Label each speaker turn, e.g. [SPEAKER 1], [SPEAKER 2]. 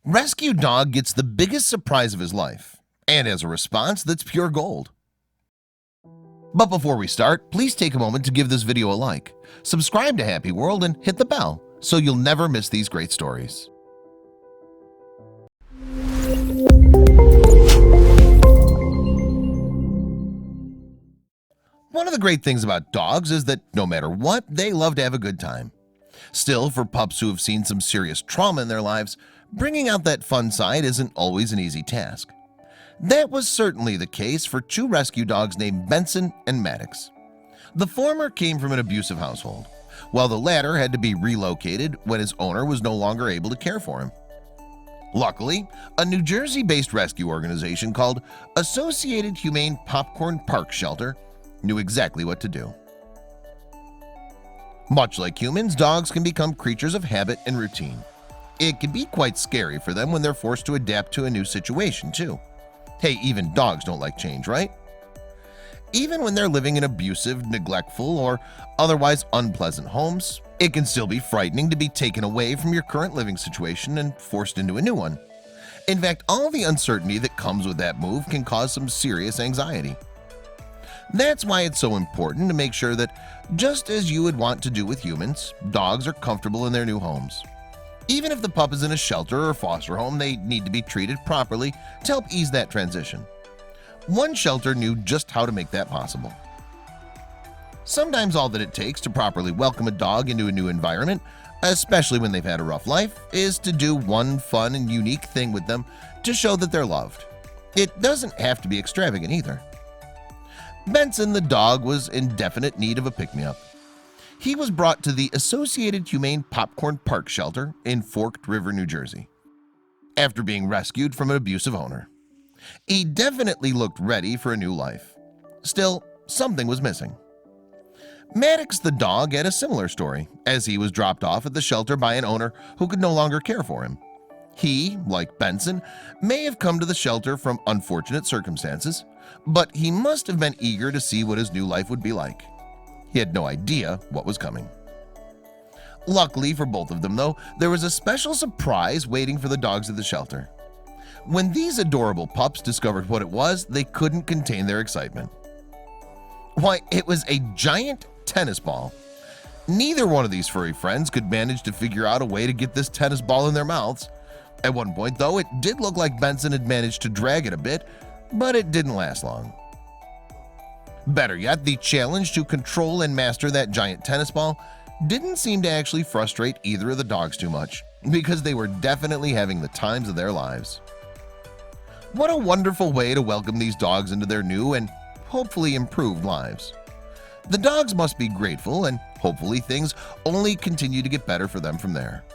[SPEAKER 1] Rescue dog gets the biggest surprise of his life, and as a response that's pure gold. But before we start, please take a moment to give this video a like, subscribe to Happy World, and hit the bell so you'll never miss these great stories. One of the great things about dogs is that no matter what, they love to have a good time. Still, for pups who have seen some serious trauma in their lives, bringing out that fun side isn't always an easy task. That was certainly the case for two rescue dogs named Benson and Maddox. The former came from an abusive household, while the latter had to be relocated when his owner was no longer able to care for him. Luckily, a New Jersey-based rescue organization called Associated Humane Popcorn Park Shelter knew exactly what to do. Much like humans, dogs can become creatures of habit and routine. It can be quite scary for them when they're forced to adapt to a new situation too. Hey, even dogs don't like change, right? Even when they're living in abusive, neglectful, or otherwise unpleasant homes, it can still be frightening to be taken away from your current living situation and forced into a new one. In fact, all the uncertainty that comes with that move can cause some serious anxiety. That's why it's so important to make sure that, just as you would want to do with humans, dogs are comfortable in their new homes. Even if the pup is in a shelter or foster home, they need to be treated properly to help ease that transition. One shelter knew just how to make that possible. Sometimes all that it takes to properly welcome a dog into a new environment, especially when they've had a rough life, is to do one fun and unique thing with them to show that they're loved. It doesn't have to be extravagant either. Benson the dog was in definite need of a pick-me-up. He was brought to the Associated Humane Popcorn Park Shelter in Forked River, New Jersey, after being rescued from an abusive owner. He definitely looked ready for a new life. Still, something was missing. Maddox the dog had a similar story, as he was dropped off at the shelter by an owner who could no longer care for him. He, like Benson, may have come to the shelter from unfortunate circumstances, but he must have been eager to see what his new life would be like. He had no idea what was coming. Luckily for both of them, though, there was a special surprise waiting for the dogs at the shelter. When these adorable pups discovered what it was, they couldn't contain their excitement. Why, it was a giant tennis ball. Neither one of these furry friends could manage to figure out a way to get this tennis ball in their mouths. At one point, though, it did look like Benson had managed to drag it a bit, but it didn't last long. Better yet, the challenge to control and master that giant tennis ball didn't seem to actually frustrate either of the dogs too much, because they were definitely having the times of their lives. What a wonderful way to welcome these dogs into their new and hopefully improved lives. The dogs must be grateful, and hopefully things only continue to get better for them from there.